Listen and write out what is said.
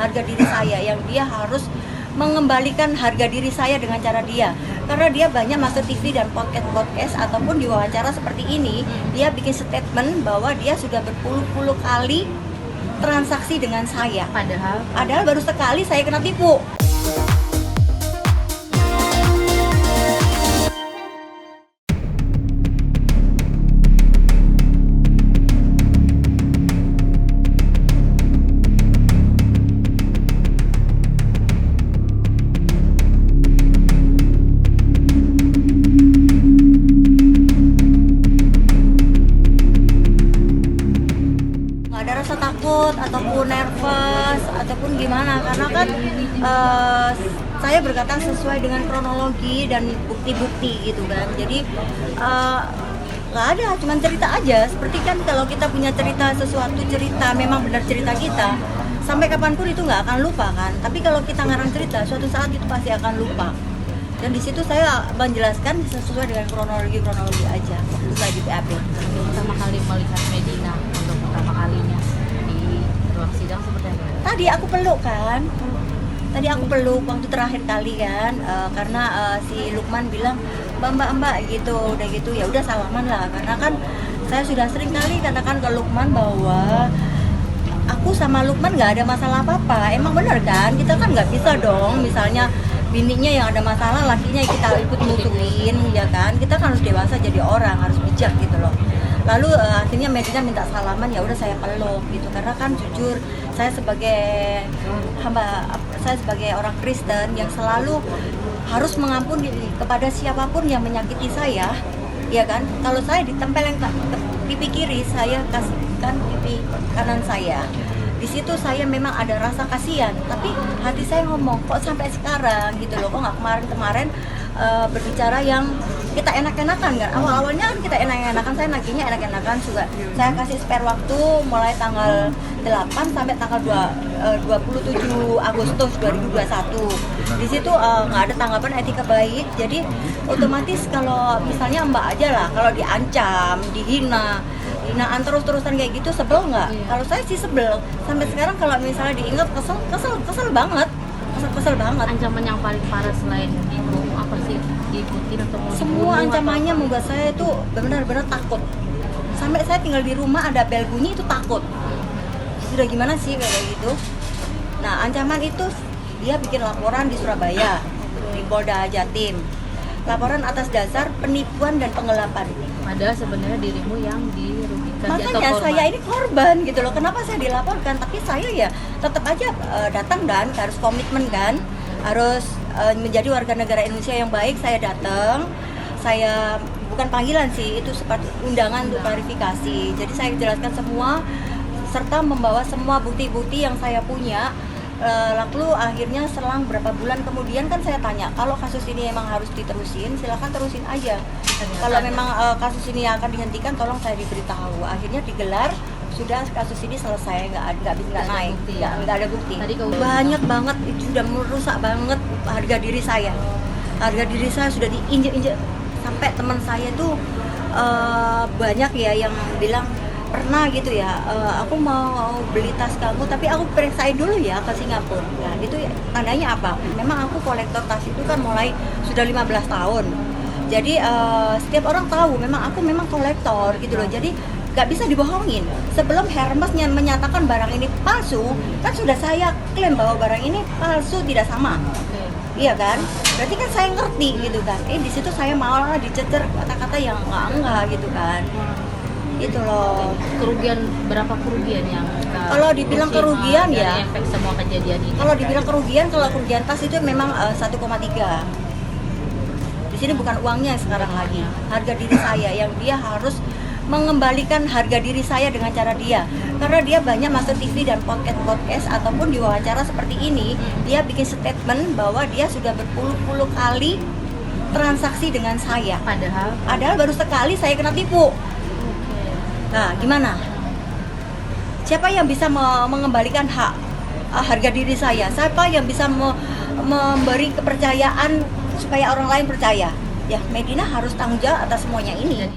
harga diri saya, yang dia harus mengembalikan harga diri saya dengan cara dia. Karena dia banyak masuk TV dan podcast ataupun diwawancara seperti ini, dia bikin statement bahwa dia sudah berpuluh-puluh kali transaksi dengan saya. Padahal baru sekali saya kena tipu. Rasa takut ataupun nervous ataupun gimana, karena kan saya berkata sesuai dengan kronologi dan bukti-bukti gitu kan. Jadi nggak ada, cuma cerita aja. Seperti kan kalau kita punya cerita sesuatu, cerita memang benar cerita kita, sampai kapanpun itu nggak akan lupa kan. Tapi kalau kita ngarang cerita, suatu saat itu pasti akan lupa. Dan di situ saya menjelaskan sesuai dengan kronologi aja setelah di BAP. Pertama kali melihat Medina untuk pertama kalinya di ruang sidang seperti apa? Tadi aku peluk waktu terakhir kali kan, karena si Lukman bilang mbak gitu, udah gitu ya udah salaman lah, karena kan saya sudah sering kali katakan ke Lukman bahwa aku sama Lukman nggak ada masalah apa-apa. Emang benar kan, kita kan nggak bisa dong misalnya bininya yang ada masalah, lakinya kita ikut musuhin, ya kan? Kita kan harus dewasa jadi orang, harus bijak gitu loh. Lalu akhirnya Medina minta salaman, ya udah saya peluk gitu, karena kan jujur saya sebagai orang Kristen yang selalu harus mengampuni kepada siapapun yang menyakiti saya, ya kan? Kalau saya ditempel yang pipi kiri, saya kasihkan pipi kanan saya. Di situ saya memang ada rasa kasihan, tapi hati saya ngomong kok sampai sekarang gitu loh, kok nggak kemarin berbicara yang kita enak-enakan kan. Awalnya kan kita enak-enakan, saya nagihnya enak-enakan juga. Saya kasih spare waktu mulai tanggal 8 sampai tanggal 27 Agustus 2021. Di situ nggak ada tanggapan etika baik, jadi otomatis kalau misalnya mbak aja lah, kalau diancam, hinaan terus-terusan kayak gitu, sebel nggak? Kalau saya sih sebel. Sampai sekarang kalau misalnya diingat kesel banget. Ancaman yang paling parah selain itu apa sih? Diikutin atau mau semua ancamannya membuat saya itu benar-benar takut. Sampai saya tinggal di rumah ada bel bunyi itu takut. Sudah gimana sih kayak gitu? Nah, ancaman itu dia bikin laporan di Surabaya, di Polda Jatim. Laporan atas dasar penipuan dan penggelapan. Padahal sebenarnya dirimu yang dirugikan. Makanya saya ini korban gitu loh. Kenapa saya dilaporkan? Tapi saya ya tetap aja datang dan harus komitmen kan, harus menjadi warga negara Indonesia yang baik. Saya datang, saya bukan panggilan sih, itu seperti undangan untuk klarifikasi. Jadi saya jelaskan semua serta membawa semua bukti-bukti yang saya punya. Lalu akhirnya selang berapa bulan kemudian kan saya tanya, kalau kasus ini emang harus diterusin, silakan terusin aja. Kalau memang kasus ini akan dihentikan, tolong saya diberitahu. Akhirnya digelar, sudah kasus ini selesai, nggak naik, nggak ada bukti. Banyak banget, itu sudah merusak banget harga diri saya. Harga diri saya sudah diinjek-injek, sampai teman saya itu banyak ya yang bilang, pernah gitu ya, aku mau beli tas kamu tapi aku periksain dulu ya ke Singapura. Nah itu tandanya apa? Memang aku kolektor tas itu kan mulai sudah 15 tahun. Jadi setiap orang tahu memang aku memang kolektor gitu loh. Jadi nggak bisa dibohongin. Sebelum Hermes menyatakan barang ini palsu, kan sudah saya klaim bahwa barang ini palsu, tidak sama. Iya kan? Berarti kan saya ngerti gitu kan. Di situ saya malah dicecer kata-kata yang enggak gitu kan. Itu loh. Berapa kerugian yang kalau dibilang kerugian ya efek semua kejadian ini? Kalau dibilang kalau kerugian tas itu memang 1,3. Di sini bukan uangnya sekarang lagi, harga diri saya yang dia harus mengembalikan harga diri saya dengan cara dia. Karena dia banyak masuk TV dan podcast ataupun diwawancara seperti ini, dia bikin statement bahwa dia sudah berpuluh-puluh kali transaksi dengan saya. Padahal baru sekali saya kena tipu. Nah, gimana? Siapa yang bisa mengembalikan harga diri saya? Siapa yang bisa memberi kepercayaan supaya orang lain percaya? Ya, Medina harus tanggung jawab atas semuanya ini.